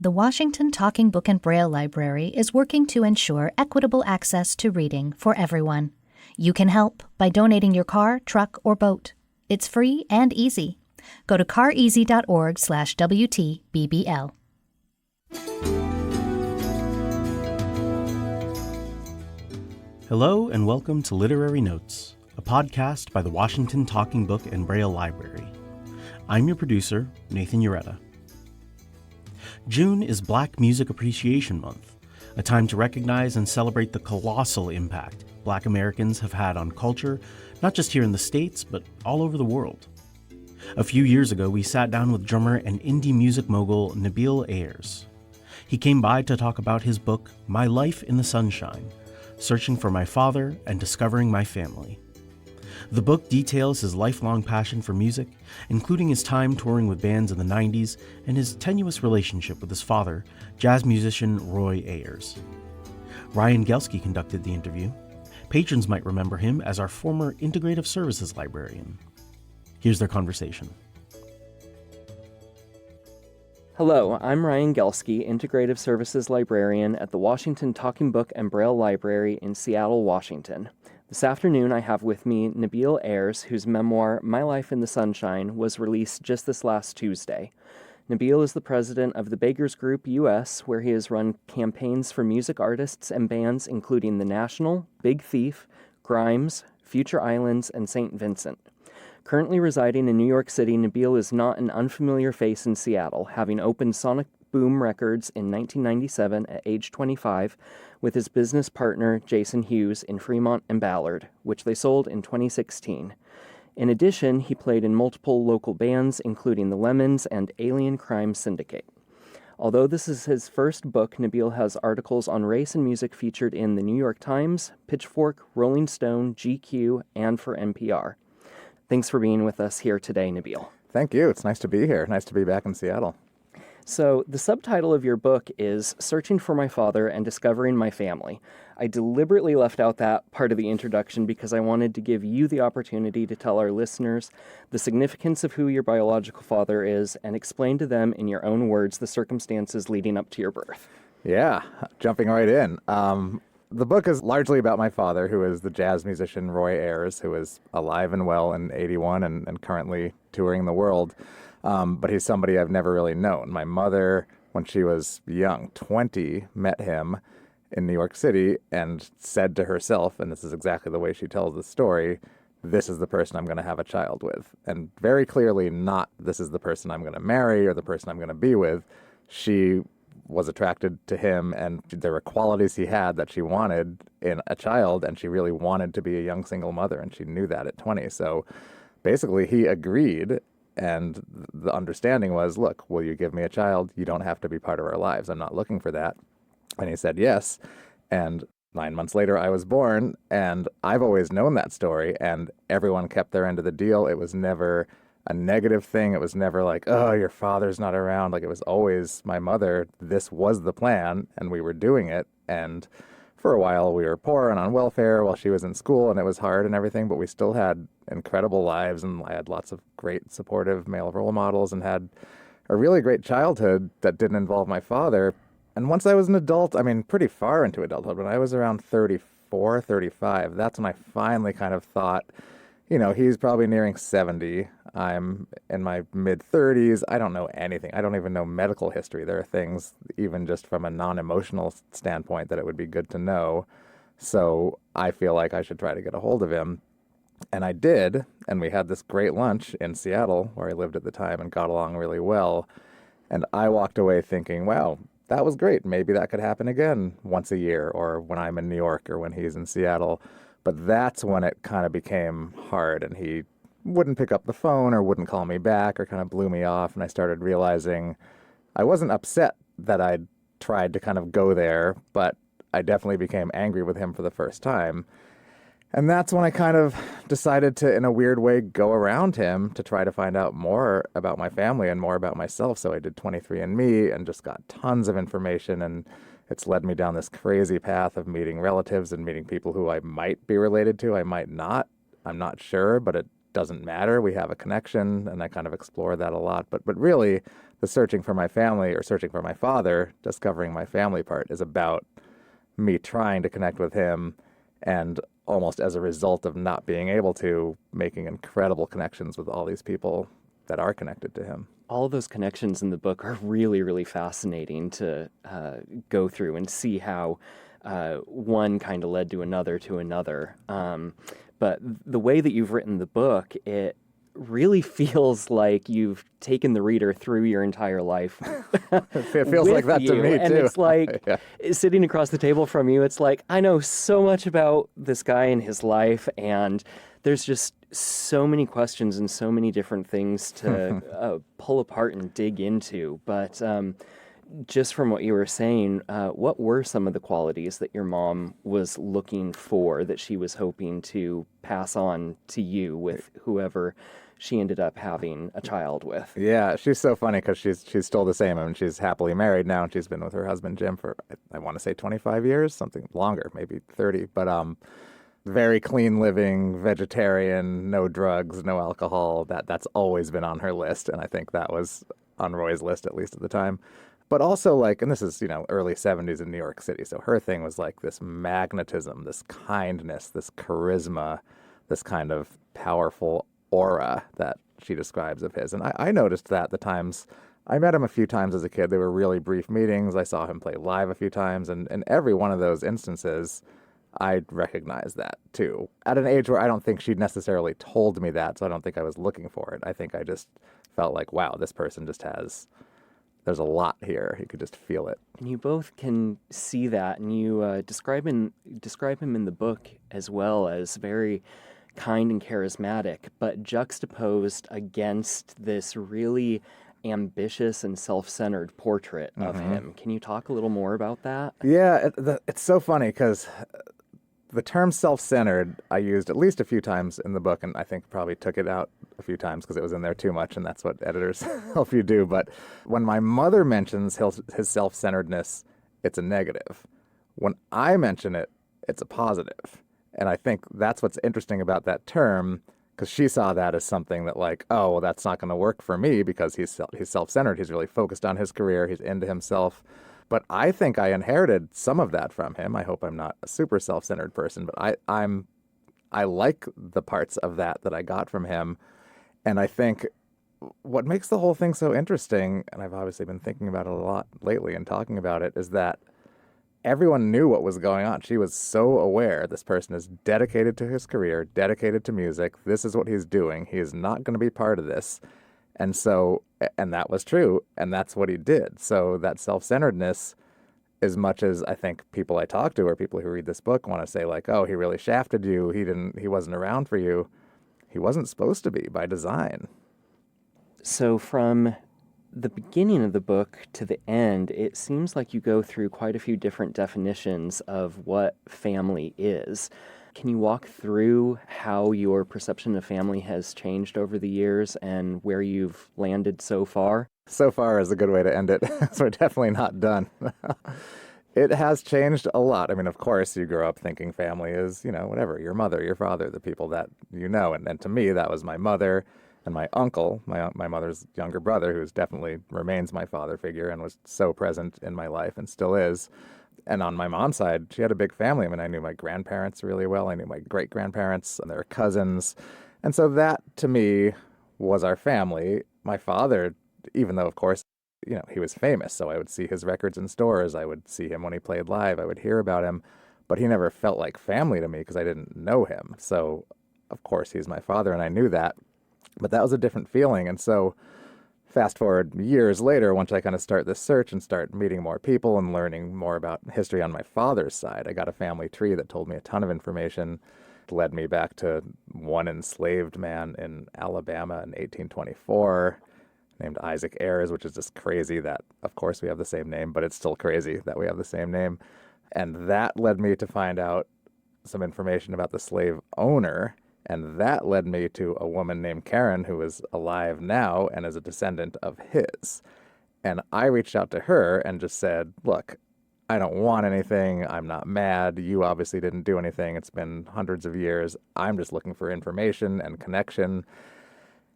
The Washington Talking Book and Braille Library is working to ensure equitable access to reading for everyone. You can help by donating your car, truck, or boat. It's free and easy. Go to careasy.org/WTBBL. Hello and welcome to Literary Notes, a podcast by the Washington Talking Book and Braille Library. I'm your producer, Nathan Ureta. June is Black Music Appreciation Month, a time to recognize and celebrate the colossal impact Black Americans have had on culture, not just here in the States, but all over the world. A few years ago, we sat down with drummer and indie music mogul Nabil Ayers. He came by to talk about his book, My Life in the Sunshine, Searching for My Father and Discovering My Family. The book details his lifelong passion for music, including his time touring with bands in the 90s and his tenuous relationship with his father, jazz musician Roy Ayers. Ryan Gelskey conducted the interview. Patrons might remember him as our former integrative services librarian. Here's their conversation. Hello, I'm Ryan Gelskey, Integrative Services Librarian at the Washington Talking Book and Braille Library in Seattle, Washington. This afternoon I have with me Nabil Ayers, whose memoir, My Life in the Sunshine, was released just this last Tuesday. Nabil is the president of the Beggars Group US, where he has run campaigns for music artists and bands including The National, Big Thief, Grimes, Future Islands, and St. Vincent. Currently residing in New York City, Nabil is not an unfamiliar face in Seattle, having opened Sonic Boom Records in 1997 at age 25 with his business partner Jason Hughes in Fremont and Ballard, which they sold in 2016. In addition, he played in multiple local bands, including the Lemons and Alien Crime Syndicate. Although this is his first book, Nabil has articles on race and music featured in the New York Times, Pitchfork, Rolling Stone, GQ, and for NPR. Thanks for being with us here today, Nabil. Thank you. It's nice to be here. Nice to be back in Seattle. So the subtitle of your book is Searching for My Father and Discovering My Family. I deliberately left out that part of the introduction because I wanted to give you the opportunity to tell our listeners the significance of who your biological father is and explain to them in your own words the circumstances leading up to your birth. Yeah, jumping right in. The book is largely about my father, who is the jazz musician Roy Ayers, who is alive and well in 81 and currently touring the world. But he's somebody I've never really known. My mother, when she was young, 20, met him in New York City and said to herself, and this is exactly the way she tells the story, this is the person I'm going to have a child with. And very clearly not this is the person I'm going to marry or the person I'm going to be with. She was attracted to him, and there were qualities he had that she wanted in a child, and she really wanted to be a young single mother, and she knew that at 20. So basically he agreed, and the understanding was, look, will you give me a child? You don't have to be part of our lives. I'm not looking for that. And he said yes, and 9 months later I was born, and I've always known that story, and everyone kept their end of the deal. It was never a negative thing. It was never like, oh, your father's not around. Like, it was always my mother. This was the plan, and we were doing it. And for a while, we were poor and on welfare while she was in school, and it was hard and everything, but we still had incredible lives, and I had lots of great supportive male role models and had a really great childhood that didn't involve my father. And once I was an adult, I mean, pretty far into adulthood, when I was around 34, 35, that's when I finally kind of thought, you know, he's probably nearing 70. I'm in my mid-30s. I don't know anything. I don't even know medical history. There are things, even just from a non-emotional standpoint, that it would be good to know. So I feel like I should try to get a hold of him. And I did, and we had this great lunch in Seattle, where I lived at the time, and got along really well. And I walked away thinking, wow, that was great. Maybe that could happen again once a year, or when I'm in New York, or when he's in Seattle. But that's when it kind of became hard, and he wouldn't pick up the phone or wouldn't call me back or kind of blew me off. And I started realizing I wasn't upset that I'd tried to kind of go there, but I definitely became angry with him for the first time. And that's when I kind of decided to, in a weird way, go around him to try to find out more about my family and more about myself. So I did 23andMe and just got tons of information, and it's led me down this crazy path of meeting relatives and meeting people who I might be related to, I might not. I'm not sure, but it doesn't matter. We have a connection, and I kind of explore that a lot. But really, the searching for my family or searching for my father, discovering my family part is about me trying to connect with him, and almost as a result of not being able to, making incredible connections with all these people that are connected to him. All of those connections in the book are really, really fascinating to go through and see how one kind of led to another. But the way that you've written the book, it really feels like you've taken the reader through your entire life. It feels like that to me, too. And it's like, Yeah. sitting across the table from you, it's like, I know so much about this guy and his life, and there's just so many questions and so many different things to pull apart and dig into. But just from what you were saying, what were some of the qualities that your mom was looking for, that she was hoping to pass on to you with whoever she ended up having a child with? Yeah, she's so funny because she's still the same. I mean, she's happily married now, and she's been with her husband Jim for, I want to say 25 years, something longer, maybe 30. But very clean living, vegetarian, no drugs, no alcohol. That's always been on her list, and I think that was on Roy's list, at least at the time. But also, like, and this is, early 70s in New York City, so her thing was like this magnetism, this kindness, this charisma, this kind of powerful aura that she describes of his. And I noticed that the times, I met him a few times as a kid. They were really brief meetings. I saw him play live a few times, and every one of those instances, I recognized that too. At an age where I don't think she'd necessarily told me that, so I don't think I was looking for it. I think I just felt like, wow, this person just has, there's a lot here. You could just feel it. And you both can see that, and you describe him in the book as well as very kind and charismatic, but juxtaposed against this really ambitious and self-centered portrait of him. Can you talk a little more about that? Yeah, it's so funny because the term self-centered I used at least a few times in the book, and I think probably took it out a few times because it was in there too much, and that's what editors help you do. But when my mother mentions his self-centeredness, it's a negative. When I mention it, it's a positive. And I think that's what's interesting about that term, because she saw that as something that, like, oh, well, that's not going to work for me because he's self-centered. He's really focused on his career. He's into himself. But I think I inherited some of that from him. I hope I'm not a super self-centered person, but I like the parts of that I got from him. And I think what makes the whole thing so interesting, and I've obviously been thinking about it a lot lately and talking about it, is that everyone knew what was going on. She was so aware this person is dedicated to his career, dedicated to music. This is what he's doing. He is not going to be part of this. And that was true. And that's what he did. So that self-centeredness, as much as I think people I talk to or people who read this book want to say, like, oh, he really shafted you. He wasn't around for you. He wasn't supposed to be by design. So from the beginning of the book to the end, it seems like you go through quite a few different definitions of what family is. Can you walk through how your perception of family has changed over the years and where you've landed so far? So far is a good way to end it. So we're definitely not done. It has changed a lot. I mean, of course, you grow up thinking family is, whatever, your mother, your father, the people that you know. And to me, that was my mother and my uncle, my mother's younger brother, who definitely remains my father figure and was so present in my life and still is. And on my mom's side, she had a big family. I mean, I knew my grandparents really well. I knew my great-grandparents and their cousins. And so that, to me, was our family. My father, even though, of course, he was famous, so I would see his records in stores. I would see him when he played live. I would hear about him. But he never felt like family to me because I didn't know him. So, of course, he's my father, and I knew that. But that was a different feeling. And so fast forward years later, once I kind of start this search and start meeting more people and learning more about history on my father's side, I got a family tree that told me a ton of information. It led me back to one enslaved man in Alabama in 1824 named Isaac Ayers, which is just crazy that, of course, we have the same name, but it's still crazy that we have the same name. And that led me to find out some information about the slave owner. And that led me to a woman named Karen, who is alive now and is a descendant of his. And I reached out to her and just said, look, I don't want anything. I'm not mad. You obviously didn't do anything. It's been hundreds of years. I'm just looking for information and connection.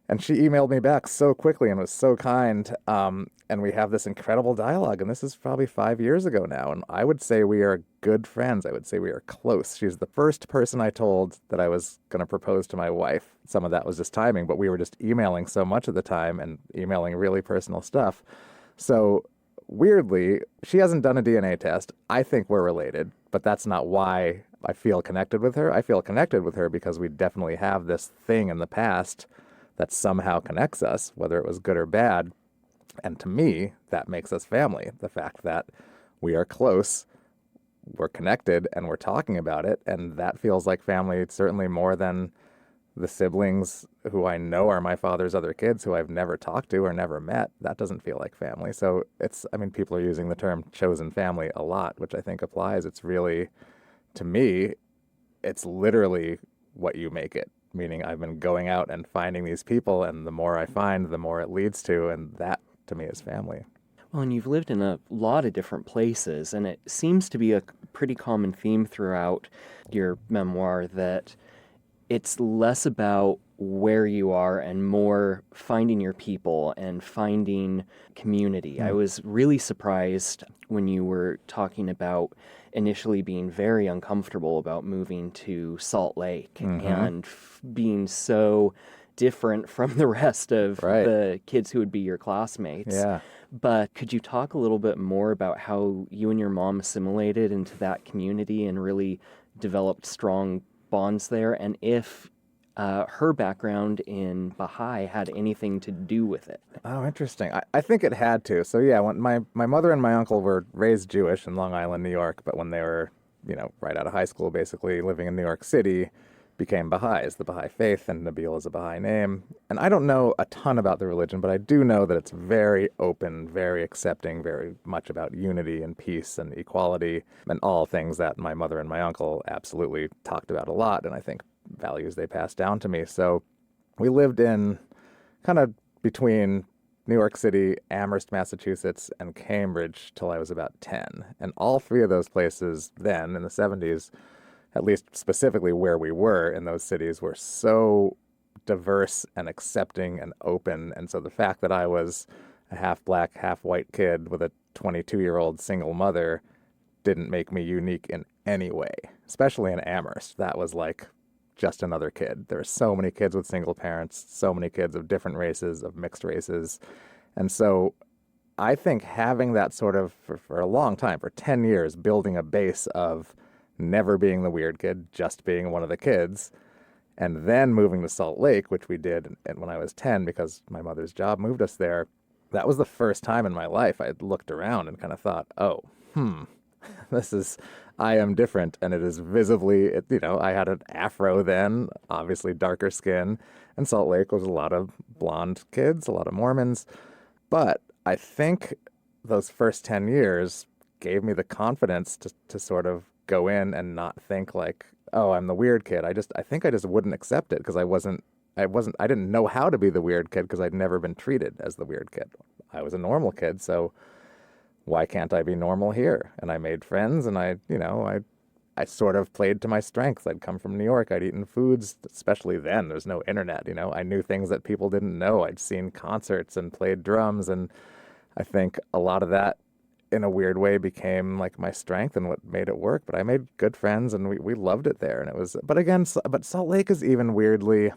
And she emailed me back so quickly and was so kind. and we have this incredible dialogue. And this is probably 5 years ago now. And I would say we are good friends. I would say we are close. She's the first person I told that I was going to propose to my wife. Some of that was just timing, but we were just emailing so much at the time and emailing really personal stuff. So weirdly, she hasn't done a DNA test. I think we're related, but that's not why I feel connected with her. I feel connected with her because we definitely have this thing in the past that somehow connects us, whether it was good or bad. And to me, that makes us family. The fact that we are close, we're connected, and we're talking about it. And that feels like family, certainly more than the siblings who I know are my father's other kids who I've never talked to or never met. That doesn't feel like family. So people are using the term chosen family a lot, which I think applies. It's really, to me, it's literally what you make it. Meaning I've been going out and finding these people, and the more I find, the more it leads to, and that, to me, is family. Well, and you've lived in a lot of different places, and it seems to be a pretty common theme throughout your memoir that it's less about where you are and more finding your people and finding community. I was really surprised when you were talking about initially being very uncomfortable about moving to Salt Lake and being so different from the rest of the kids who would be your classmates. Yeah. But could you talk a little bit more about how you and your mom assimilated into that community and really developed strong bonds there, and if her background in Baha'i had anything to do with it? Oh, interesting. I think it had to. So yeah, when my mother and my uncle were raised Jewish in Long Island, New York, but when they were, right out of high school, basically living in New York City, became Baha'is, the Baha'i faith, and Nabil is a Baha'i name. And I don't know a ton about the religion, but I do know that it's very open, very accepting, very much about unity and peace and equality, and all things that my mother and my uncle absolutely talked about a lot, and I think values they passed down to me. So we lived in kind of between New York City, Amherst, Massachusetts, and Cambridge till I was about 10. And all three of those places then, in the 70s, at least specifically where we were in those cities, were so diverse and accepting and open. And so the fact that I was a half black, half white kid with a 22-year-old single mother didn't make me unique in any way, especially in Amherst. That was like just another kid. There are so many kids with single parents, so many kids of different races, of mixed races. And so I think having that sort of, for a long time, for 10 years, building a base of never being the weird kid, just being one of the kids, and then moving to Salt Lake, which we did when I was 10 because my mother's job moved us there, that was the first time in my life I looked around and kind of thought, oh, I am different, and it is visibly, I had an afro then, obviously darker skin, and Salt Lake was a lot of blonde kids, a lot of Mormons, but I think those first 10 years gave me the confidence to sort of go in and not think like, oh, I'm the weird kid. I think I just wouldn't accept it because I didn't know how to be the weird kid because I'd never been treated as the weird kid. I was a normal kid, so why can't I be normal here? And I made friends, and I sort of played to my strengths. I'd come from New York. I'd eaten foods, especially then. There's no internet, I knew things that people didn't know. I'd seen concerts and played drums, and I think a lot of that, in a weird way, became like my strength and what made it work. But I made good friends, and we loved it there. And it was, but Salt Lake is even weirdly,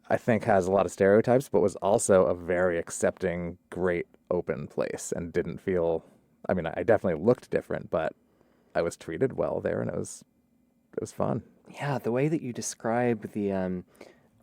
I think, has a lot of stereotypes, but was also a very accepting, great, open place, and didn't feel, I definitely looked different, but I was treated well there, and it was fun. Yeah, the way that you describe the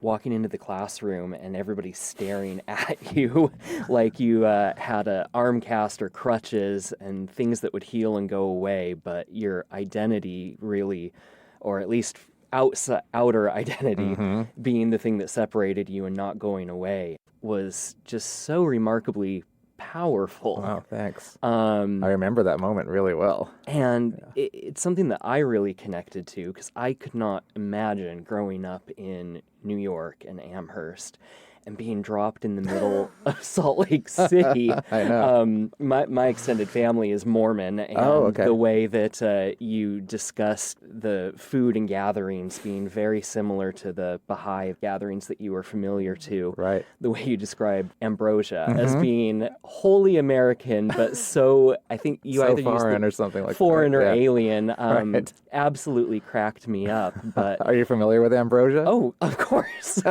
walking into the classroom and everybody staring at you like you had an arm cast or crutches and things that would heal and go away, but your identity really, or at least outer identity being the thing that separated you and not going away, was just so remarkably powerful. Wow, thanks. I remember that moment really well. And it's something that I really connected to because I could not imagine growing up in New York and Amherst and being dropped in the middle of Salt Lake City. I know. My extended family is Mormon, and the way that you discussed the food and gatherings being very similar to the Baha'i gatherings that you were familiar to. Right. The way you described ambrosia as being wholly American, but so, I think you So either used foreign the or something like that. foreign or Yeah. alien, Right. absolutely cracked me up. But Are you familiar with ambrosia? oh, of course.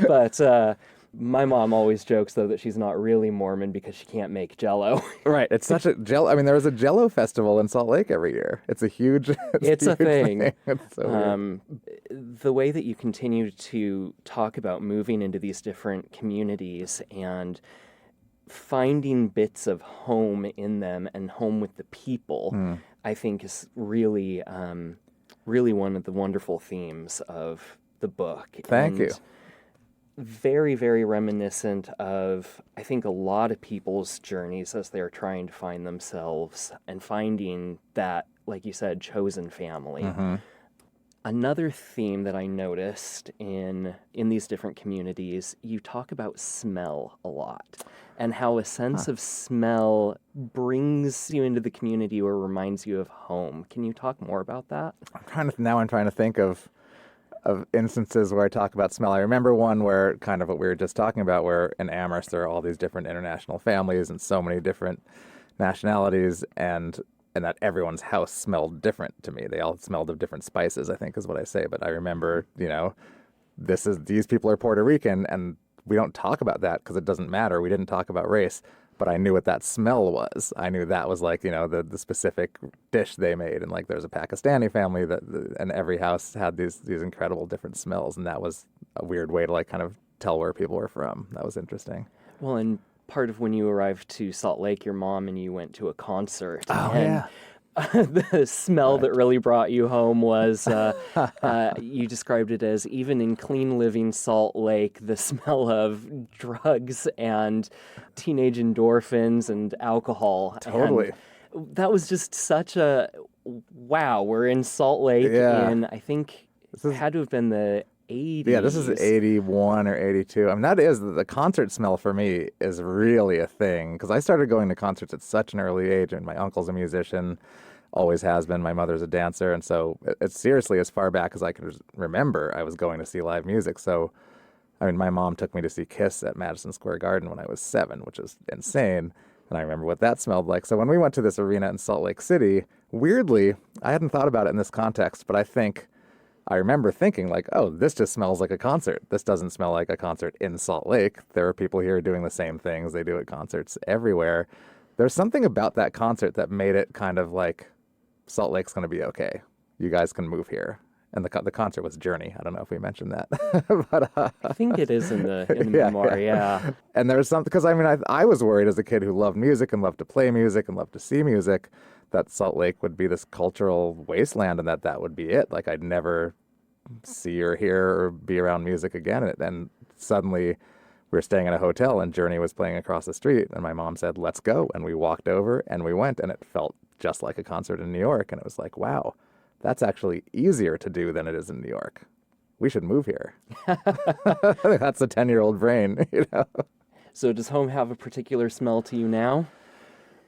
But my mom always jokes, though, that she's not really Mormon because she can't make Jell-O. Right. It's such a I mean, there was a Jell-O festival in Salt Lake every year. It's a huge. It's a huge thing. It's so weird. The way that you continue to talk about moving into these different communities and finding bits of home in them and home with the people, I think is really, really one of the wonderful themes of the book. Thank you. Very, very reminiscent of, I think, a lot of people's journeys as they're trying to find themselves and finding that, like you said, chosen family. Another theme that I noticed in these different communities, you talk about smell a lot and how a sense of smell brings you into the community or reminds you of home. Can you talk more about that? I'm trying to think of instances where I talk about smell. I remember one where, kind of what we were just talking about, where in Amherst there are all these different international families and so many different nationalities, and that everyone's house smelled different to me. They all smelled of different spices, I think is what I say. But I remember, these people are Puerto Rican, and we don't talk about that because it doesn't matter. We didn't talk about race. But I knew what that smell was. I knew that was like, the specific dish they made. And like there's a Pakistani family and every house had these incredible different smells. And that was a weird way to like kind of tell where people were from. That was interesting. Well, and part of when you arrived to Salt Lake, your mom and you went to a concert. Oh, and yeah. The smell that really brought you home was, you described it as, even in clean living Salt Lake, the smell of drugs and teenage endorphins and alcohol. Totally. And that was just such a, wow, we're in Salt Lake in, I think, it had to have been the 80s. Yeah, this is 81 or 82. I mean, the concert smell for me is really a thing, because I started going to concerts at such an early age, and my uncle's a musician, always has been. My mother's a dancer, and so it's seriously as far back as I can remember, I was going to see live music. So, I mean, my mom took me to see Kiss at Madison Square Garden when I was 7, which is insane, and I remember what that smelled like. So when we went to this arena in Salt Lake City, weirdly, I hadn't thought about it in this context, but I remember thinking like, oh, this just smells like a concert. This doesn't smell like a concert in Salt Lake. There are people here doing the same things they do at concerts everywhere. There's something about that concert that made it kind of like, Salt Lake's going to be okay. You guys can move here. And the concert was Journey. I don't know if we mentioned that. But, I think it is in the memoir, yeah. And there's something, because I mean, I was worried as a kid who loved music and loved to play music and loved to see music, that Salt Lake would be this cultural wasteland and that would be it. Like I'd never see or hear or be around music again. And then suddenly we were staying in a hotel and Journey was playing across the street, and my mom said, let's go. And we walked over and we went, and it felt just like a concert in New York. And it was like, wow, that's actually easier to do than it is in New York. We should move here. That's a 10-year-old brain, So does home have a particular smell to you now?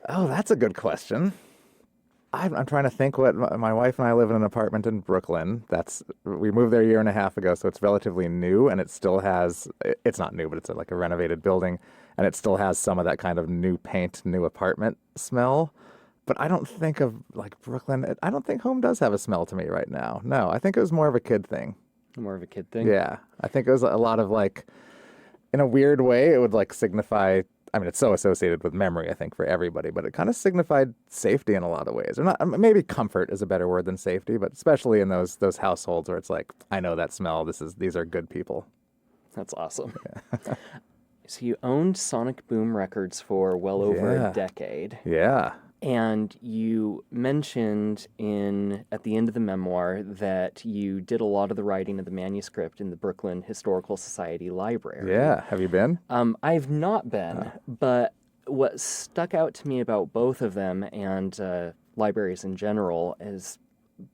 Oh, that's a good question. I'm trying to think what my wife and I live in an apartment in Brooklyn. We moved there a year and a half ago, so it's relatively new, and it still has, it's not new, but it's like a renovated building, and it still has some of that kind of new paint, new apartment smell. But I don't think of like Brooklyn. I don't think home does have a smell to me right now. No, I think it was more of a kid thing. More of a kid thing? Yeah. I think it was a lot of like, in a weird way, it would like signify, I mean, it's so associated with memory, I think, for everybody, but it kind of signified safety in a lot of ways. Or not, maybe comfort is a better word than safety, but especially in those households where it's like, I know that smell. These are good people. That's awesome. Yeah. So you owned Sonic Boom Records for well over a decade. Yeah. And you mentioned at the end of the memoir that you did a lot of the writing of the manuscript in the Brooklyn Historical Society Library. Yeah. Have you been? I've not been, but what stuck out to me about both of them and libraries in general is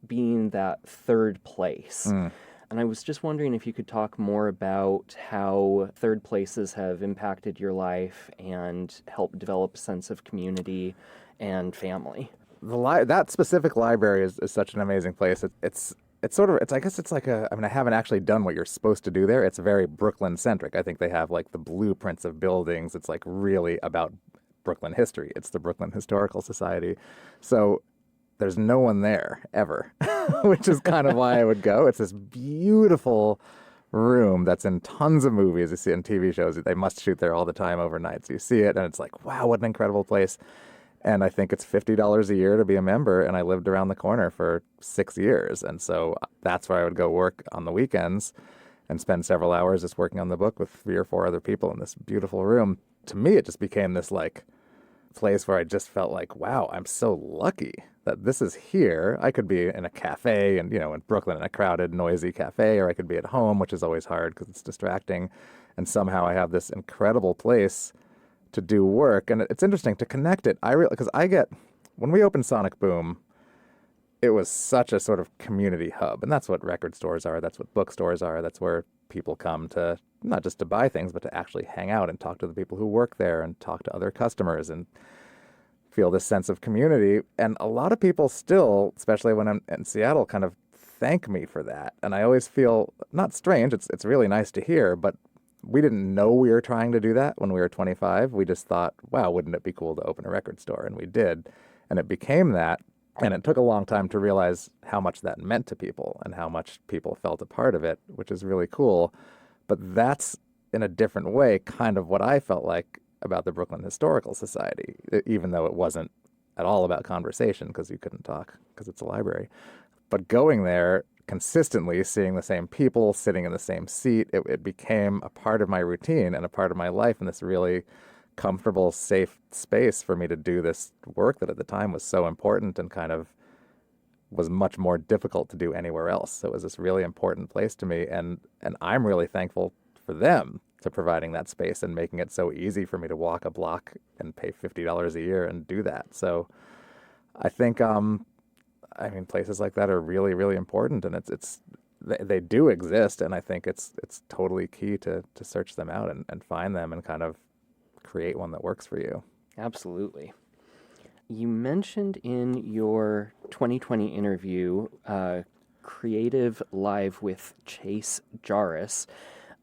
being that third place. And I was just wondering if you could talk more about how third places have impacted your life and helped develop a sense of community and family. that specific library is such an amazing place. It's sort of, I guess it's like I haven't actually done what you're supposed to do there. It's very Brooklyn centric. I think they have like the blueprints of buildings. It's like really about Brooklyn history. It's the Brooklyn Historical Society. So there's no one there ever, which is kind of why I would go. It's this beautiful room that's in tons of movies. You see it in TV shows. They must shoot there all the time overnight. So you see it and it's like, wow, what an incredible place. And I think it's $50 a year to be a member. And I lived around the corner for 6 years. And so that's where I would go work on the weekends and spend several hours just working on the book with 3 or 4 other people in this beautiful room. To me, it just became this like place where I just felt like, wow, I'm so lucky that this is here. I could be in a cafe and, in Brooklyn in a crowded, noisy cafe, or I could be at home, which is always hard because it's distracting. And somehow I have this incredible place to do work. And it's interesting to connect it. Because when we opened Sonic Boom, it was such a sort of community hub. And that's what record stores are. That's what bookstores are. That's where people come to, not just to buy things, but to actually hang out and talk to the people who work there and talk to other customers and feel this sense of community. And a lot of people still, especially when I'm in Seattle, kind of thank me for that. And I always feel not strange. It's really nice to hear, but we didn't know we were trying to do that when we were 25. We just thought, wow, wouldn't it be cool to open a record store? And we did. And it became that. And it took a long time to realize how much that meant to people and how much people felt a part of it, which is really cool. But that's, in a different way, kind of what I felt like about the Brooklyn Historical Society, even though it wasn't at all about conversation because you couldn't talk because it's a library. But going there, consistently seeing the same people, sitting in the same seat, it became a part of my routine and a part of my life in this really comfortable, safe space for me to do this work that at the time was so important and kind of was much more difficult to do anywhere else. So it was this really important place to me. And I'm really thankful for them to providing that space and making it so easy for me to walk a block and pay $50 a year and do that. So I think, places like that are really, really important, and they do exist, and I think it's totally key to search them out and find them and kind of create one that works for you. Absolutely. You mentioned in your 2020 interview, Creative Live with Chase Jarris,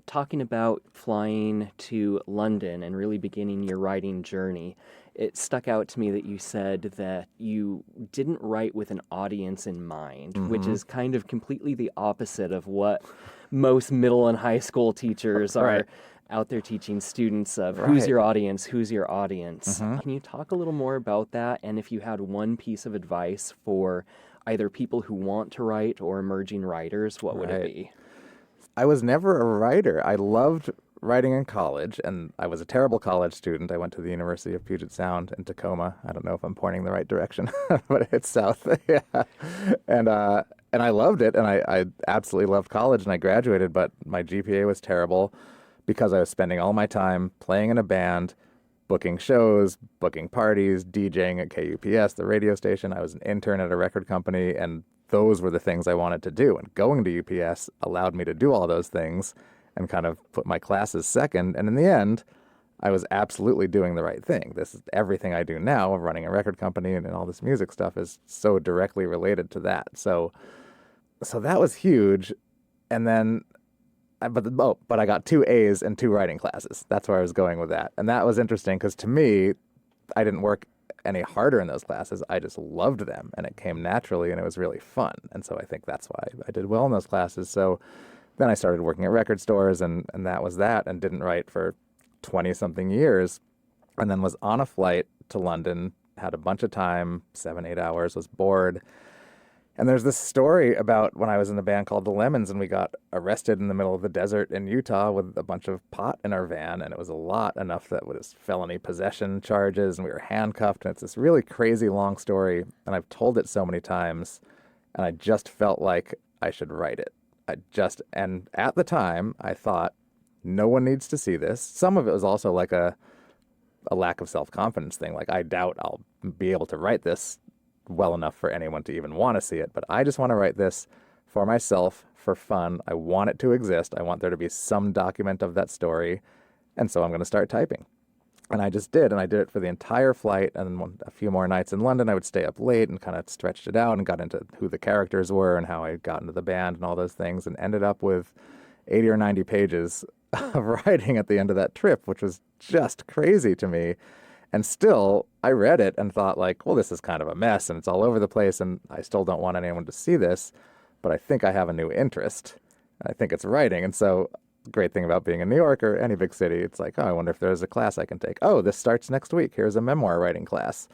talking about flying to London and really beginning your writing journey. It stuck out to me that you said that you didn't write with an audience in mind, which is kind of completely the opposite of what most middle and high school teachers are out there teaching students of who's your audience. Can you talk a little more about that? And if you had one piece of advice for either people who want to write or emerging writers, what would it be? I was never a writer. I loved writing in college, and I was a terrible college student. I went to the University of Puget Sound in Tacoma. I don't know if I'm pointing the right direction, but it's south. Yeah. And I loved it, and I absolutely loved college, and I graduated, but my GPA was terrible because I was spending all my time playing in a band, booking shows, booking parties, DJing at KUPS, the radio station. I was an intern at a record company, and those were the things I wanted to do. And going to UPS allowed me to do all those things and kind of put my classes second. And in the end, I was absolutely doing the right thing. This is everything I do now, running a record company and all this music stuff is so directly related to that. So that was huge. And then, but I got 2 A's and 2 writing classes. That's where I was going with that. And that was interesting because to me, I didn't work any harder in those classes. I just loved them and it came naturally and it was really fun. And so I think that's why I did well in those classes. So then I started working at record stores and that was that, and didn't write for 20-something years, and then was on a flight to London, had a bunch of time, 7-8 hours, was bored. And there's this story about when I was in a band called The Lemons and we got arrested in the middle of the desert in Utah with a bunch of pot in our van, and it was a lot, enough that was felony possession charges, and we were handcuffed, and it's this really crazy long story, and I've told it so many times, and I just felt like I should write it. And at the time, I thought, no one needs to see this. Some of it was also like a lack of self-confidence thing. Like, I doubt I'll be able to write this well enough for anyone to even want to see it. But I just want to write this for myself, for fun. I want it to exist. I want there to be some document of that story. And so I'm going to start typing. And I just did, and I did it for the entire flight, and then a few more nights in London, I would stay up late and kind of stretched it out and got into who the characters were and how I got into the band and all those things, and ended up with 80 or 90 pages of writing at the end of that trip, which was just crazy to me. And still, I read it and thought like, well, this is kind of a mess, and it's all over the place, and I still don't want anyone to see this, but I think I have a new interest. I think it's writing, and so great thing about being in New York or any big city, it's like, oh, I wonder if there's a class I can take. Oh, this starts next week. Here's a memoir writing class.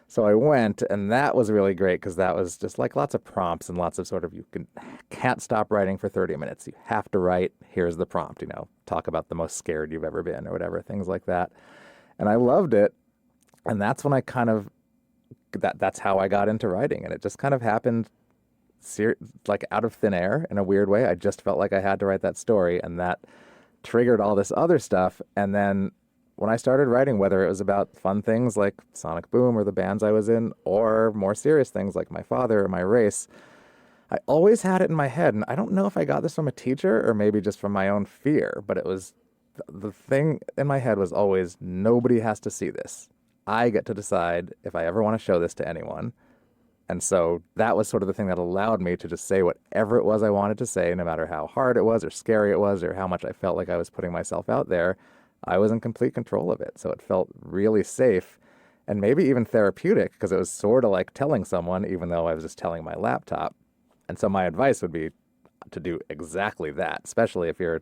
So I went, and that was really great because that was just like lots of prompts and lots of sort of, can't stop writing for 30 minutes. You have to write. Here's the prompt, talk about the most scared you've ever been or whatever, things like that. And I loved it. And that's when I that's how I got into writing. And it just kind of happened like out of thin air in a weird way. I just felt like I had to write that story, and that triggered all this other stuff. And then when I started writing, whether it was about fun things like Sonic Boom or the bands I was in, or more serious things like my father or my race, I always had it in my head. And I don't know if I got this from a teacher or maybe just from my own fear, but it was the thing in my head was always, nobody has to see this. I get to decide if I ever want to show this to anyone. And so that was sort of the thing that allowed me to just say whatever it was I wanted to say, no matter how hard it was or scary it was or how much I felt like I was putting myself out there. I was in complete control of it. So it felt really safe and maybe even therapeutic, because it was sort of like telling someone, even though I was just telling my laptop. And so my advice would be to do exactly that, especially if you're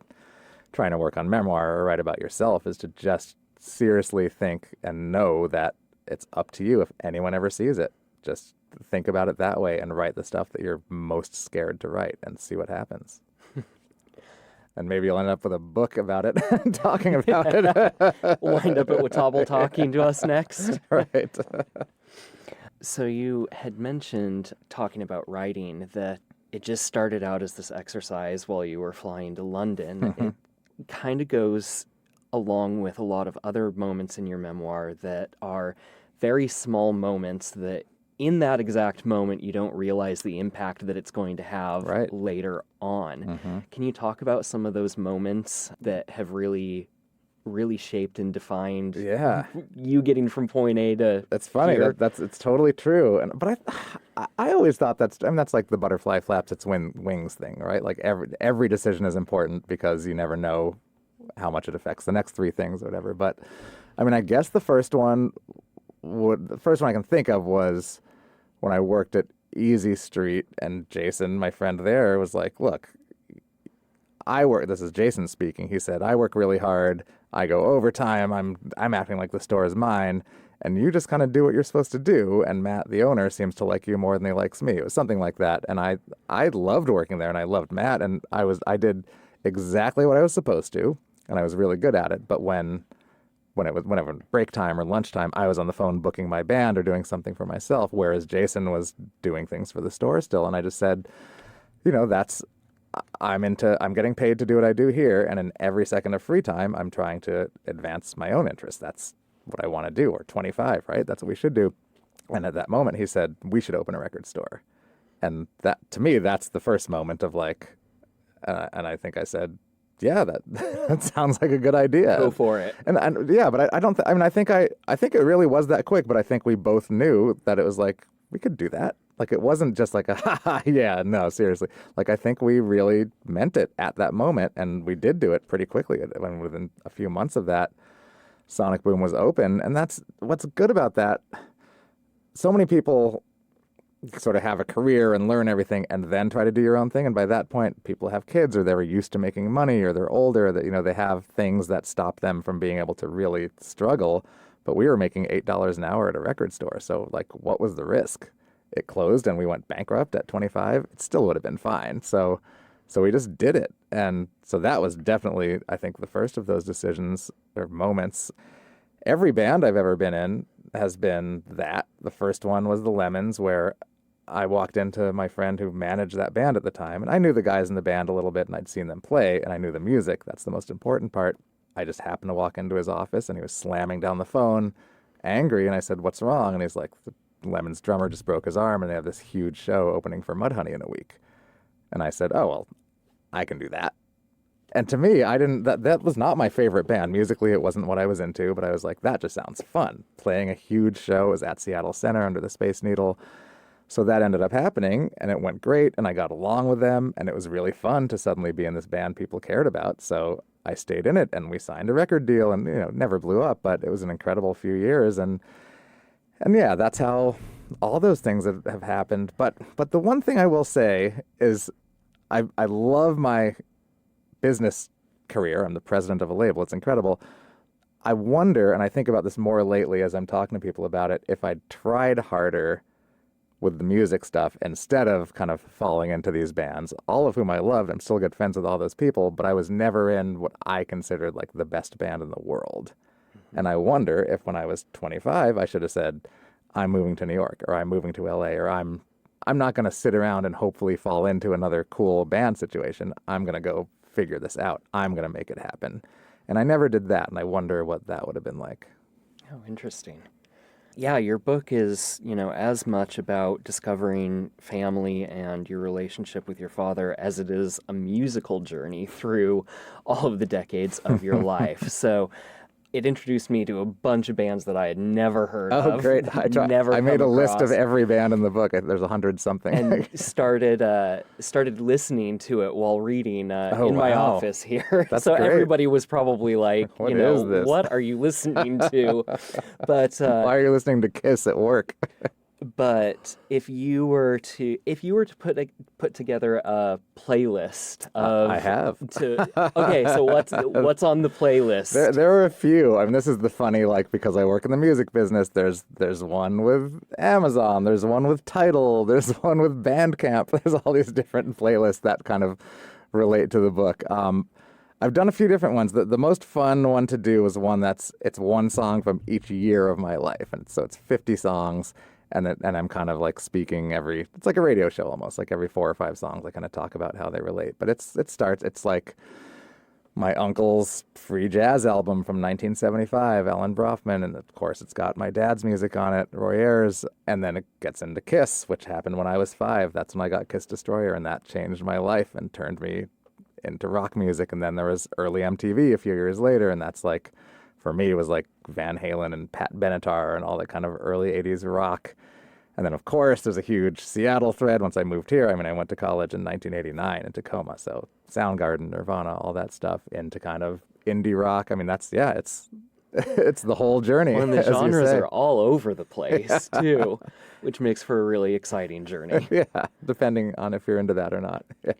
trying to work on memoir or write about yourself, is to just seriously think and know that it's up to you if anyone ever sees it. Just think about it that way and write the stuff that you're most scared to write and see what happens. And maybe you'll end up with a book about it and talking about it. Wind up at Watauble talking to us next. Right. So you had mentioned, talking about writing, that it just started out as this exercise while you were flying to London. It kind of goes along with a lot of other moments in your memoir that are very small moments that in that exact moment, you don't realize the impact that it's going to have later on. Mm-hmm. Can you talk about some of those moments that have really, really shaped and defined you getting from point A to That's funny. here? It's totally true. But I always thought that's like the butterfly flaps its wings thing, right? Like every decision is important because you never know how much it affects the next three things or whatever. But I mean, I guess the first one I can think of was when I worked at Easy Street, and Jason, my friend there, was like, look, this is Jason speaking. He said, I work really hard. I go overtime. I'm acting like the store is mine. And you just kind of do what you're supposed to do. And Matt, the owner, seems to like you more than he likes me. It was something like that. And I loved working there, and I loved Matt. And I did exactly what I was supposed to. And I was really good at it. But whenever break time or lunchtime, I was on the phone booking my band or doing something for myself, whereas Jason was doing things for the store still. And I just said, I'm getting paid to do what I do here. And in every second of free time, I'm trying to advance my own interests. That's what I want to do. Or 25, right? That's what we should do. And at that moment, he said, we should open a record store. And that, to me, that's the first moment of like, and I think I said, yeah, that sounds like a good idea. Go for it. And but I think it really was that quick, but I think we both knew that it was like, we could do that. Like, it wasn't just like yeah, no, seriously. Like, I think we really meant it at that moment, and we did do it pretty quickly. Within a few months of that, Sonic Boom was open, and that's what's good about that. So many people sort of have a career and learn everything and then try to do your own thing. And by that point, people have kids, or they're used to making money, or they're older, that, they have things that stop them from being able to really struggle. But we were making $8 an hour at a record store. So like, what was the risk? It closed and we went bankrupt at 25. It still would have been fine. So we just did it. And so that was definitely, I think, the first of those decisions or moments. Every band I've ever been in has been that. The first one was the Lemons, where I walked into my friend who managed that band at the time, and I knew the guys in the band a little bit, and I'd seen them play, and I knew the music. That's the most important part. I just happened to walk into his office, and he was slamming down the phone, angry, and I said, what's wrong? And he's like, the Lemons drummer just broke his arm, and they have this huge show opening for Mudhoney in a week. And I said, oh, well, I can do that. And to me, that was not my favorite band. Musically, it wasn't what I was into, but I was like, that just sounds fun. Playing a huge show was at Seattle Center under the Space Needle. So that ended up happening, and it went great, and I got along with them, and it was really fun to suddenly be in this band people cared about. So I stayed in it, and we signed a record deal, and never blew up, but it was an incredible few years, and yeah, that's how all those things have happened. But the one thing I will say is I love my business career. I'm the president of a label. It's incredible. I wonder, and I think about this more lately as I'm talking to people about it, if I'd tried harder with the music stuff instead of kind of falling into these bands, all of whom I loved. I'm still good friends with all those people, but I was never in what I considered like the best band in the world. Mm-hmm. And I wonder if when I was 25, I should have said, I'm moving to New York, or I'm moving to LA, or I'm not going to sit around and hopefully fall into another cool band situation. I'm going to go figure this out. I'm going to make it happen. And I never did that, and I wonder what that would have been like. Oh, interesting. Yeah, your book is, as much about discovering family and your relationship with your father as it is a musical journey through all of the decades of your life. So it introduced me to a bunch of bands that I had never heard of. Oh, great. I made a list of every band in the book. There's 100-something. And started listening to it while reading in my office here. That's so great. Everybody was probably like, What is this? What are you listening to? But why are you listening to Kiss at work? But if you were to put together a playlist of I have. Okay, so what's on the playlist? There are a few. I mean, this is the funny, because I work in the music business, there's one with Amazon, there's one with Tidal, there's one with Bandcamp. There's all these different playlists that kind of relate to the book. I've done a few different ones. The most fun one to do is one it's one song from each year of my life, and so it's 50 songs. And I'm kind of speaking it's like a radio show almost, like every 4 or 5 songs I kind of talk about how they relate. But it's like my uncle's free jazz album from 1975, Alan Brofman, and of course it's got my dad's music on it, Roy Ayers, and then it gets into Kiss, which happened when I was 5. That's when I got Kiss Destroyer, and that changed my life and turned me into rock music. And then there was early MTV a few years later, and that's for me, it was Van Halen and Pat Benatar and all that kind of early 80s rock. And then, of course, there's a huge Seattle thread once I moved here. I mean, I went to college in 1989 in Tacoma, so Soundgarden, Nirvana, all that stuff into kind of indie rock. I mean, it's the whole journey. Well, and the genres are all over the place, too, which makes for a really exciting journey. Yeah, depending on if you're into that or not. Yeah.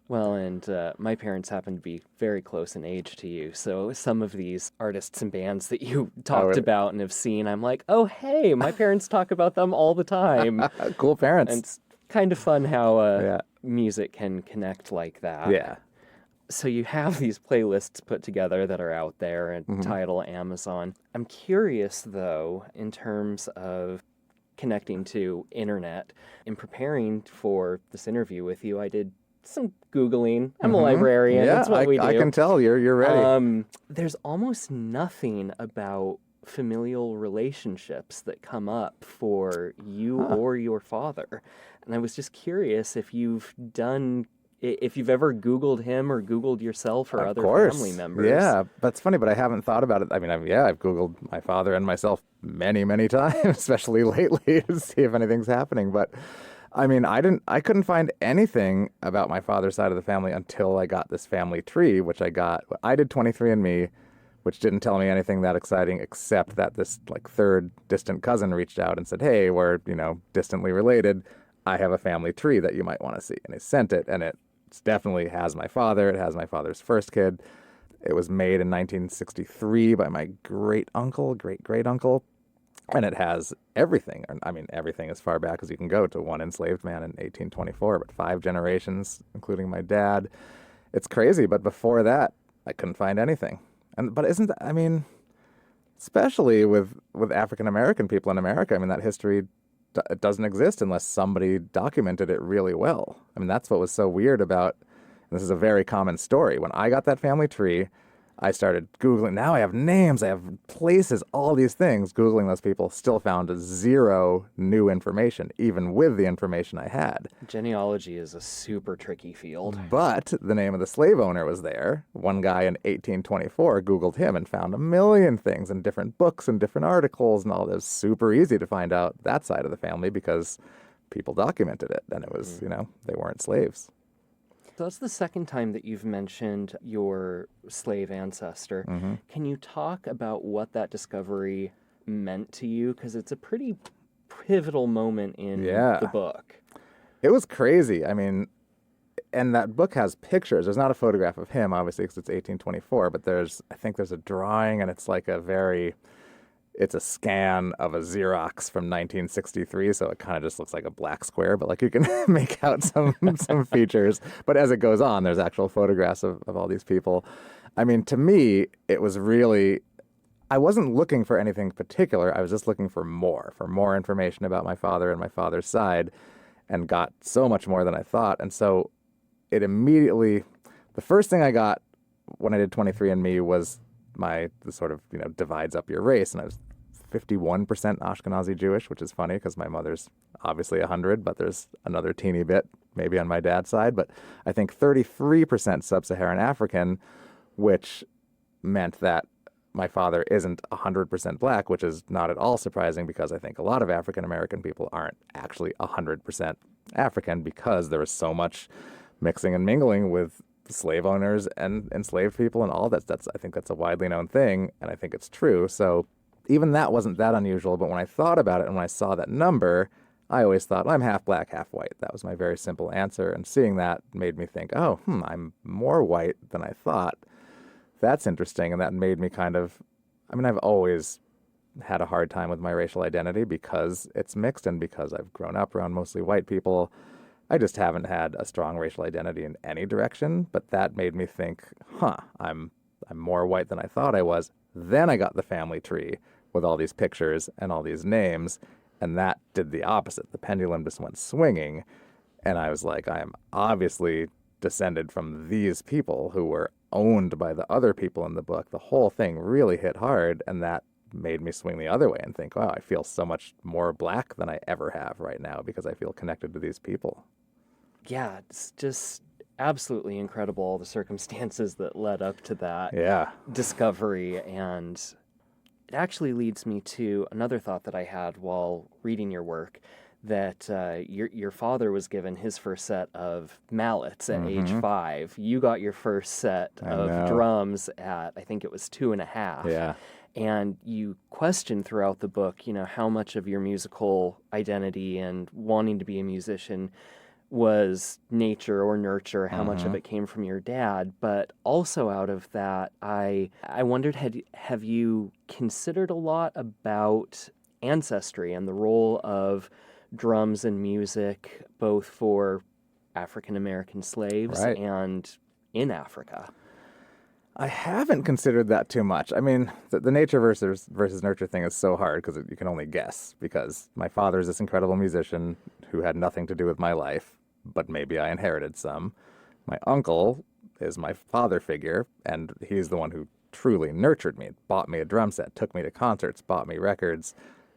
Well, and my parents happen to be very close in age to you, so some of these artists and bands that you talked about and have seen, I'm like, oh, hey, my parents talk about them all the time. Cool parents. And it's kind of fun how music can connect like that. Yeah. So you have these playlists put together that are out there and Tidal, Amazon. I'm curious, though, in terms of connecting to internet. In preparing for this interview with you, I did some Googling. I'm a librarian. Yeah, that's what we do. I can tell you're ready. There's almost nothing about familial relationships that come up for you or your father. And I was just curious if you've ever Googled him or Googled yourself or other family members. Yeah, that's funny, but I haven't thought about it. I mean, I've Googled my father and myself many, many times, especially lately, to see if anything's happening. But I mean, I couldn't find anything about my father's side of the family until I got this family tree, which I did 23andMe, which didn't tell me anything that exciting, except that this third distant cousin reached out and said, hey, we're, distantly related. I have a family tree that you might want to see. And I sent it, and it definitely has my father. It has my father's first kid. It was made in 1963 by my great uncle. And it has everything. I mean, everything as far back as you can go to one enslaved man in 1824, but 5 generations, including my dad. It's crazy, but before that, I couldn't find anything. But isn't that, I mean, especially with African-American people in America, I mean, that history it doesn't exist unless somebody documented it really well. I mean, that's what was so weird about, and this is a very common story. When I got that family tree, I started Googling. Now I have names, I have places, all these things. Googling those people, still found zero new information, even with the information I had. Genealogy is a super tricky field. But the name of the slave owner was there. One guy in 1824 Googled him and found a million things in different books and different articles and all. It was super easy to find out that side of the family because people documented it. And it was, they weren't slaves. So that's the second time that you've mentioned your slave ancestor. Mm-hmm. Can you talk about what that discovery meant to you? Because it's a pretty pivotal moment in the book. It was crazy. I mean, and that book has pictures. There's not a photograph of him, obviously, because it's 1824, but I think there's a drawing, and it's like it's a scan of a Xerox from 1963, so it kind of just looks like a black square, but like you can make out some features. But as it goes on, there's actual photographs of all these people. I mean, to me, it was really, I wasn't looking for anything particular. I was just looking for more information about my father and my father's side, and got so much more than I thought. And so it immediately, the first thing I got when I did 23andMe was the sort of, divides up your race. And I was 51% Ashkenazi Jewish, which is funny because my mother's obviously 100, but there's another teeny bit maybe on my dad's side. But I think 33% Sub-Saharan African, which meant that my father isn't 100% black, which is not at all surprising because I think a lot of African American people aren't actually 100% African because there is so much mixing and mingling with slave owners and enslaved people and all that. I think that's a widely known thing, and I think it's true. So even that wasn't that unusual, but when I thought about it and when I saw that number, I always thought, I'm half black, half white. That was my very simple answer, and seeing that made me think, I'm more white than I thought. That's interesting, and that made me I've always had a hard time with my racial identity because it's mixed and because I've grown up around mostly white people. I just haven't had a strong racial identity in any direction, but that made me think, I'm more white than I thought I was. Then I got the family tree with all these pictures and all these names, and that did the opposite. The pendulum just went swinging, and I was like, I am obviously descended from these people who were owned by the other people in the book. The whole thing really hit hard, and that made me swing the other way and think, wow, I feel so much more black than I ever have right now because I feel connected to these people. Yeah, it's just absolutely incredible, all the circumstances that led up to that discovery. And it actually leads me to another thought that I had while reading your work, that your father was given his first set of mallets at age 5. You got your first set of drums at, I think it was 2.5. Yeah. And you question throughout the book, how much of your musical identity and wanting to be a musician was nature or nurture, how much of it came from your dad. But also out of that, I wondered, have you considered a lot about ancestry and the role of drums and music, both for African American slaves and in Africa? I haven't considered that too much. I mean, the nature versus nurture thing is so hard because you can only guess, because my father is this incredible musician who had nothing to do with my life, but maybe I inherited some. My uncle is my father figure, and he's the one who truly nurtured me, bought me a drum set, took me to concerts, bought me records,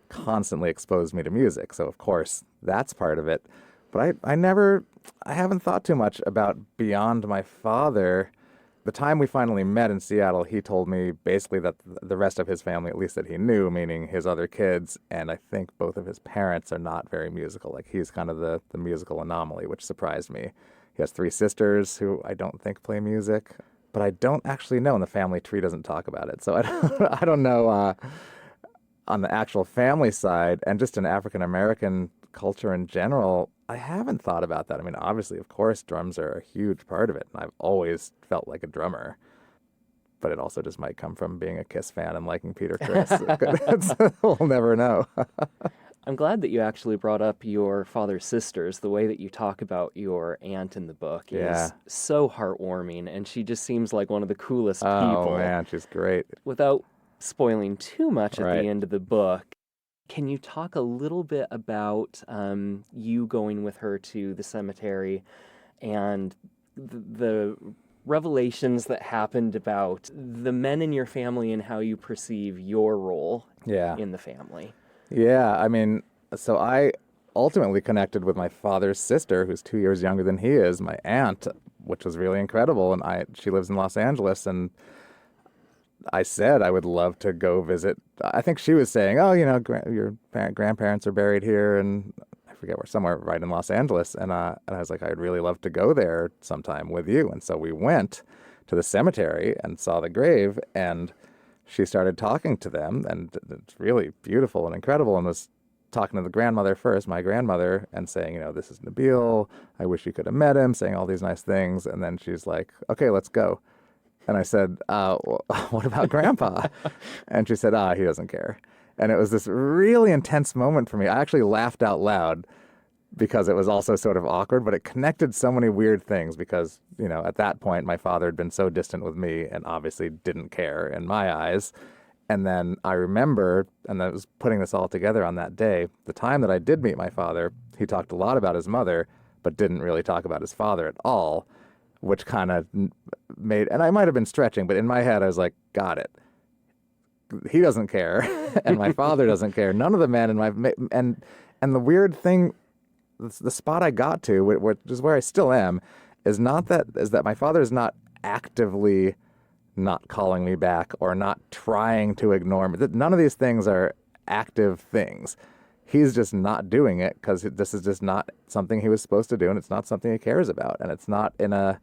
constantly exposed me to music. So, of course, that's part of it. But I haven't thought too much about beyond my father. The time we finally met in Seattle, he told me basically that the rest of his family, at least that he knew, meaning his other kids, and I think both of his parents, are not very musical. Like, he's kind of the musical anomaly, which surprised me. He has 3 sisters who I don't think play music, but I don't actually know, and the family tree doesn't talk about it. So I don't know on the actual family side, and just in African American culture in general, I haven't thought about that. I mean, obviously, of course, drums are a huge part of it, and I've always felt like a drummer. But it also just might come from being a Kiss fan and liking Peter Criss. We'll never know. I'm glad that you actually brought up your father's sisters. The way that you talk about your aunt in the book is so heartwarming, and she just seems like one of the coolest people. Oh, man, she's great. Without spoiling too much at the end of the book, can you talk a little bit about you going with her to the cemetery and the revelations that happened about the men in your family and how you perceive your role in the family. Yeah, I mean, so I ultimately connected with my father's sister, who's 2 years younger than he is, my aunt, which was really incredible. And she lives in Los Angeles, and I said I would love to go visit. I think she was saying, oh, your grandparents are buried here, and I forget where, somewhere right in Los Angeles. And I was like, I'd really love to go there sometime with you. And so we went to the cemetery and saw the grave, and she started talking to them, and it's really beautiful and incredible, and was talking to the grandmother first, my grandmother, and saying, this is Nabil. I wish you could have met him, saying all these nice things. And then she's like, okay, let's go. And I said, what about Grandpa? And she said, he doesn't care. And it was this really intense moment for me. I actually laughed out loud because it was also sort of awkward, but it connected so many weird things because, at that point, my father had been so distant with me and obviously didn't care in my eyes. And then I remember, and I was putting this all together on that day, the time that I did meet my father, he talked a lot about his mother, but didn't really talk about his father at all, which kind of made, and I might have been stretching, but in my head I was like, got it. He doesn't care, and my father doesn't care. None of the men in my, and the weird thing, the spot I got to, which is where I still am, is that my father is not actively not calling me back or not trying to ignore me. None of these things are active things. He's just not doing it because this is just not something he was supposed to do, and it's not something he cares about, and it's not in a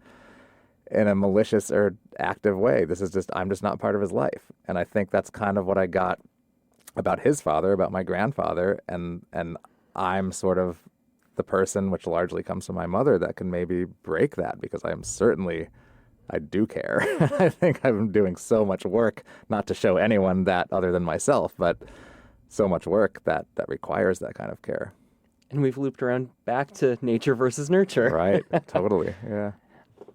malicious or active way. This is just, I'm just not part of his life. And I think that's kind of what I got about his father, about my grandfather, and I'm sort of the person, which largely comes from my mother, that can maybe break that, because I do care. I think I'm doing so much work, not to show anyone that other than myself, but so much work that requires that kind of care. And we've looped around back to nature versus nurture. Right, totally, yeah.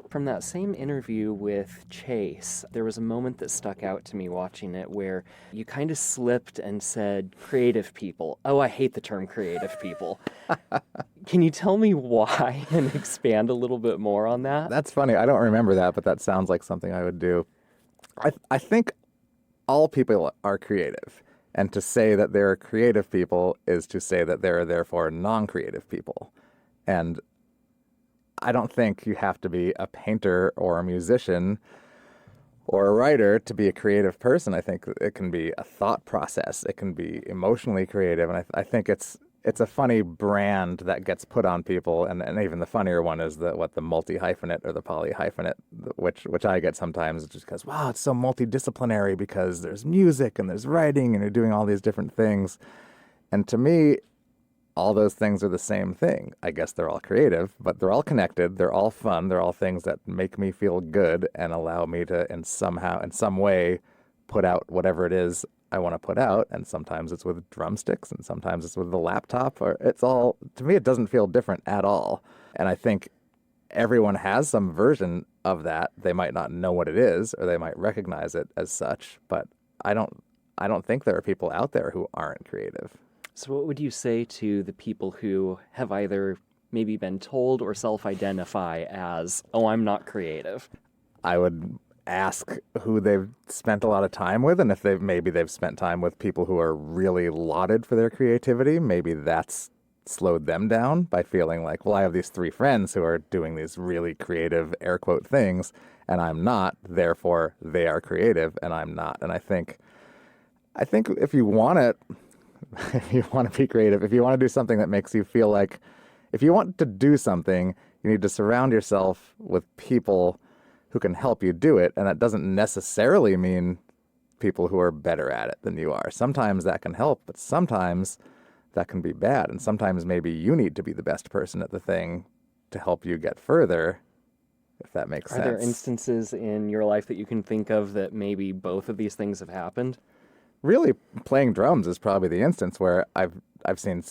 From that same interview with Chase, there was a moment that stuck out to me watching it where you kind of slipped and said, creative people. Oh, I hate the term creative people. Can you tell me why and expand a little bit more on that? That's funny. I don't remember that, but that sounds like something I would do. I think all people are creative. And to say that they're creative people is to say that there are therefore non-creative people. And I don't think you have to be a painter or a musician or a writer to be a creative person. I think it can be a thought process. It can be emotionally creative. And I think it's a funny brand that gets put on people. And even the funnier one is the multi-hyphenate or the polyhyphenate, which I get sometimes just because, wow, it's so multidisciplinary because there's music and there's writing and you're doing all these different things. And to me, all those things are the same thing. I guess they're all creative, but they're all connected. They're all fun. They're all things that make me feel good and allow me to, in some way, put out whatever it is I want to put out. And sometimes it's with drumsticks, and sometimes it's with the laptop. Or it's all, to me, it doesn't feel different at all. And I think everyone has some version of that. They might not know what it is, or they might recognize it as such. But I don't think there are people out there who aren't creative. So what would you say to the people who have either maybe been told or self-identify as, oh, I'm not creative? I would ask who they've spent a lot of time with, and if they've spent time with people who are really lauded for their creativity, maybe that's slowed them down by feeling like, well, I have these 3 friends who are doing these really creative, air quote, things, and I'm not, therefore they are creative and I'm not. And I think if you want to be creative, if you want to do something that makes you feel like, if you want to do something, you need to surround yourself with people who can help you do it. And that doesn't necessarily mean people who are better at it than you are. Sometimes that can help, but sometimes that can be bad. And sometimes maybe you need to be the best person at the thing to help you get further, if that makes sense. Are there instances in your life that you can think of that maybe both of these things have happened? Really, playing drums is probably the instance where I've seen,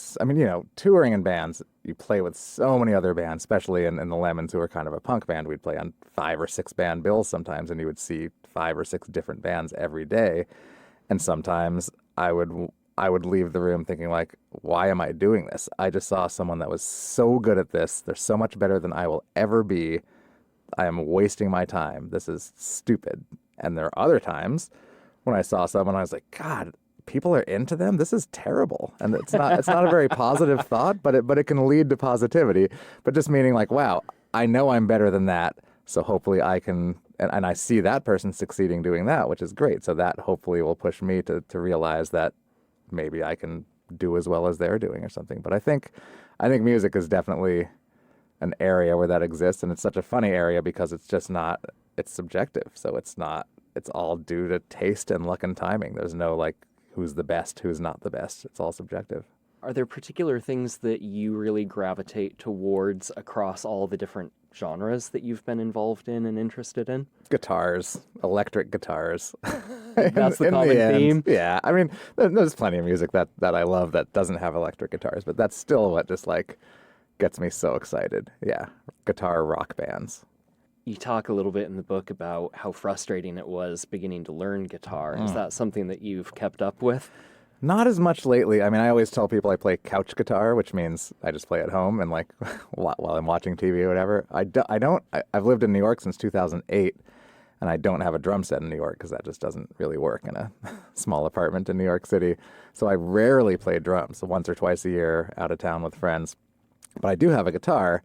touring in bands, you play with so many other bands, especially in the Lemons, who are kind of a punk band. We'd play on 5 or 6 band bills sometimes, and you would see 5 or 6 different bands every day. And sometimes I would leave the room thinking, like, why am I doing this? I just saw someone that was so good at this. They're so much better than I will ever be. I am wasting my time. This is stupid. And there are other times when I saw someone, I was like, God, people are into them. This is terrible. And it's not a very positive thought, but it can lead to positivity. But just meaning like, wow, I know I'm better than that. So hopefully I can, and I see that person succeeding doing that, which is great. So that hopefully will push me to realize that maybe I can do as well as they're doing or something. But I think music is definitely an area where that exists, and it's such a funny area because it's just not, it's subjective. So it's all due to taste and luck and timing. There's no like who's the best, who's not the best. It's all subjective. Are there particular things that you really gravitate towards across all the different genres that you've been involved in and interested in? Guitars, electric guitars. That's the common theme? Yeah, I mean, there's plenty of music that I love that doesn't have electric guitars, but that's still what just like gets me so excited. Yeah, guitar rock bands. You talk a little bit in the book about how frustrating it was beginning to learn guitar. Is that something that you've kept up with? Not as much lately. I mean, I always tell people I play couch guitar, which means I just play at home and like while I'm watching TV or whatever. I've lived in New York since 2008, and I don't have a drum set in New York because that just doesn't really work in a small apartment in New York City. So I rarely play drums, once or twice a year out of town with friends. But I do have a guitar,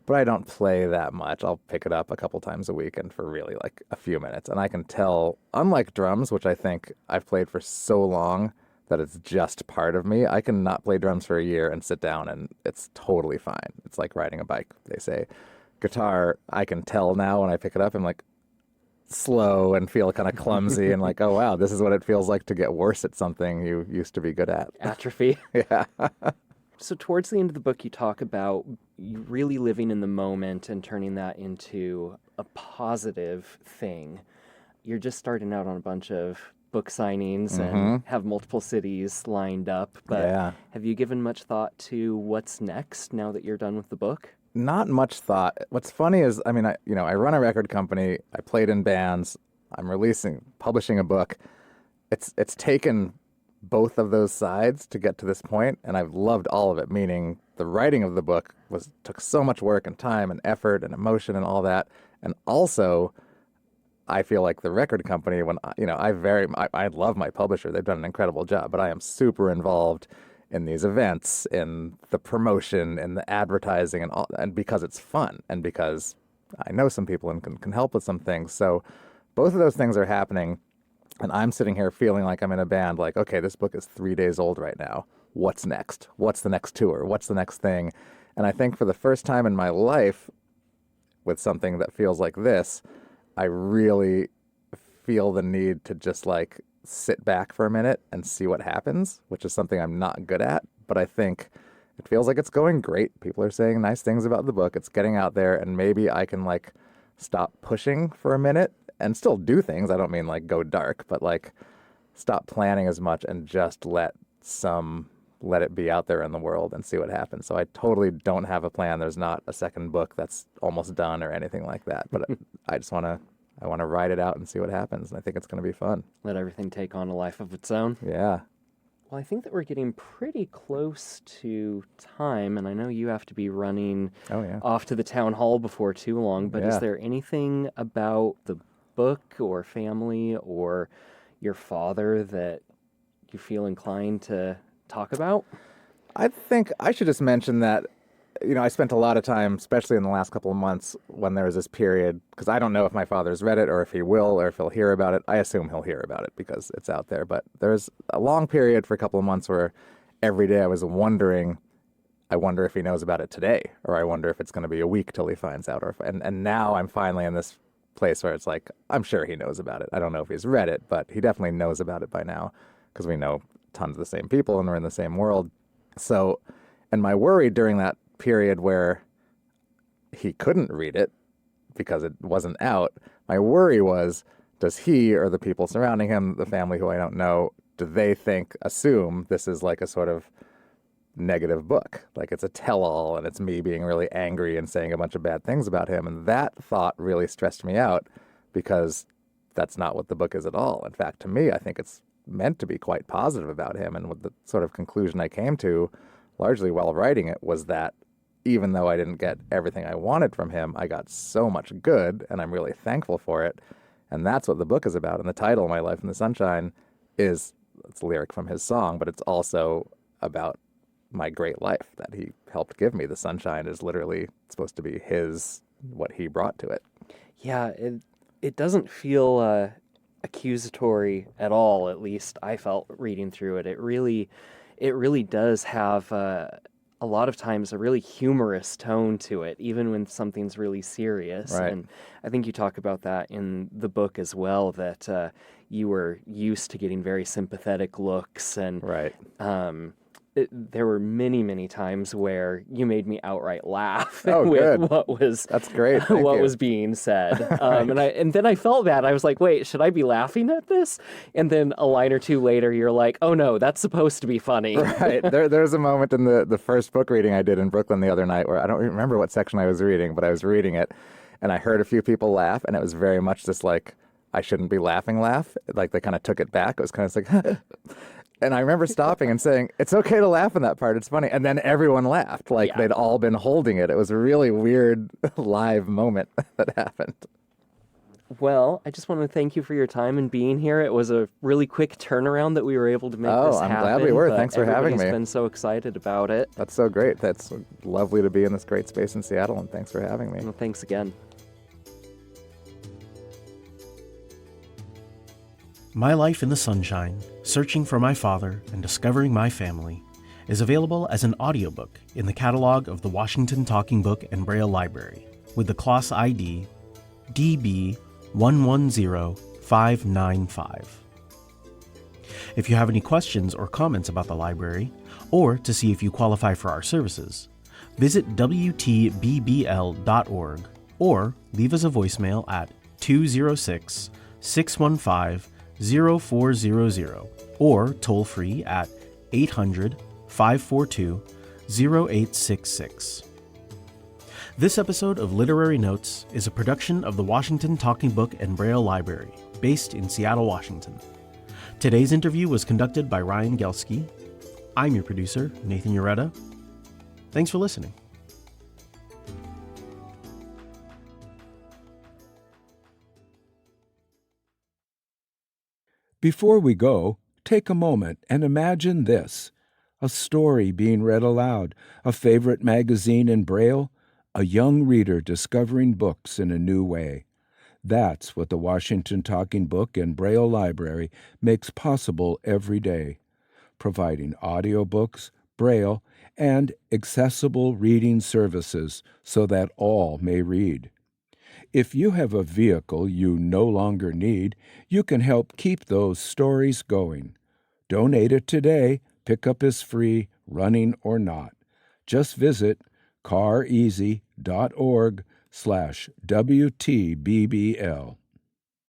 but I don't play that much. I'll pick it up a couple times a week and for really like a few minutes. And I can tell, unlike drums, which I think I've played for so long that it's just part of me, I can not play drums for a year and sit down and it's totally fine. It's like riding a bike, they say. Guitar, I can tell now when I pick it up, I'm like slow and feel kind of clumsy and like, oh wow, this is what it feels like to get worse at something you used to be good at. Atrophy. Yeah. So towards the end of the book, you talk about you really living in the moment and turning that into a positive thing. You're just starting out on a bunch of book signings and have multiple cities lined up. But have you given much thought to what's next now that you're done with the book? Not much thought. What's funny is, I mean, I run a record company. I played in bands. I'm publishing a book. It's taken both of those sides to get to this point, and I've loved all of it, meaning the writing of the book took so much work and time and effort and emotion and all that. And also, I feel like the record company, I love my publisher. They've done an incredible job, but I am super involved in these events, in the promotion, in the advertising, and all, and because it's fun and because I know some people and can help with some things. So both of those things are happening. And I'm sitting here feeling like I'm in a band, like, okay, this book is 3 days old right now. What's next? What's the next tour? What's the next thing? And I think for the first time in my life, with something that feels like this, I really feel the need to just like sit back for a minute and see what happens, which is something I'm not good at. But I think it feels like it's going great. People are saying nice things about the book. It's getting out there, and maybe I can like stop pushing for a minute and still do things. I don't mean like go dark, but like stop planning as much and just let it be out there in the world and see what happens. So I totally don't have a plan. There's not a second book that's almost done or anything like that. But I want to write it out and see what happens. And I think it's going to be fun. Let everything take on a life of its own. Yeah. Well, I think that we're getting pretty close to time, and I know you have to be running off to the town hall before too long, but is there anything about the book or family or your father that you feel inclined to talk about? I think I should just mention that, I spent a lot of time, especially in the last couple of months when there was this period, because I don't know if my father's read it or if he will or if he'll hear about it. I assume he'll hear about it because it's out there. But there's a long period for a couple of months where every day I was wondering, I wonder if he knows about it today, or I wonder if it's going to be a week till he finds out. And now I'm finally in this place where it's like, I'm sure he knows about it. I don't know if he's read it, but he definitely knows about it by now because we know tons of the same people and we're in the same world. So, and my worry during that period where he couldn't read it because it wasn't out, my worry was, does he or the people surrounding him, the family who I don't know, do they assume this is like a sort of negative book, like it's a tell-all and it's me being really angry and saying a bunch of bad things about him? And that thought really stressed me out because that's not what the book is at all. In fact, to me, I think it's meant to be quite positive about him. And with the sort of conclusion I came to, largely while writing it, was that even though I didn't get everything I wanted from him, I got so much good, and I'm really thankful for it. And that's what the book is about. And the title, My Life in the Sunshine, it's a lyric from his song, but it's also about my great life that he helped give me. The sunshine is literally supposed to be what he brought to it. Yeah, it doesn't feel accusatory at all. At least I felt reading through it. It really does have a lot of times a really humorous tone to it, even when something's really serious. Right. And I think you talk about that in the book as well, that you were used to getting very sympathetic looks, and Right. There were many, many times where you made me outright laugh Oh, with good. That's great. Thank what you. was being said. And then I felt bad. I was like, wait, should I be laughing at this? And then a line or two later, you're like, oh no, that's supposed to be funny. Right. There's a moment in the first book reading I did in Brooklyn the other night where I don't remember what section I was reading, but I was reading it and I heard a few people laugh, and it was very much just like, I shouldn't be laughing laugh. Like they kind of took it back. It was kind of like, and I remember stopping and saying, it's okay to laugh in that part. It's funny. And then everyone laughed like they'd all been holding it. It was a really weird live moment that happened. Well, I just want to thank you for your time and being here. It was a really quick turnaround that we were able to make this happen. I'm glad we were. But Thanks for having me. everybody's been so excited about it. That's so great. That's lovely to be in this great space in Seattle, and thanks for having me. Well, thanks again. My Life in the Sunshine, Searching for My Father and Discovering My Family is available as an audiobook in the catalog of the Washington Talking Book and Braille Library with the class ID DB110595. If you have any questions or comments about the library, or to see if you qualify for our services, visit WTBBL.org or leave us a voicemail at 206-615-0400 or toll free at 800-542-0866. This episode of Literary Notes is a production of the Washington Talking Book and Braille Library, based in Seattle, Washington. Today's interview was conducted by Ryan Gelskey. I'm your producer, Nathan Ureta. Thanks for listening. Before we go, take a moment and imagine this: a story being read aloud, a favorite magazine in Braille, a young reader discovering books in a new way. That's what the Washington Talking Book and Braille Library makes possible every day, providing audiobooks, Braille, and accessible reading services so that all may read. If you have a vehicle you no longer need, you can help keep those stories going. Donate it today. Pickup is free, running or not. Just visit careasy.org/WTBBL.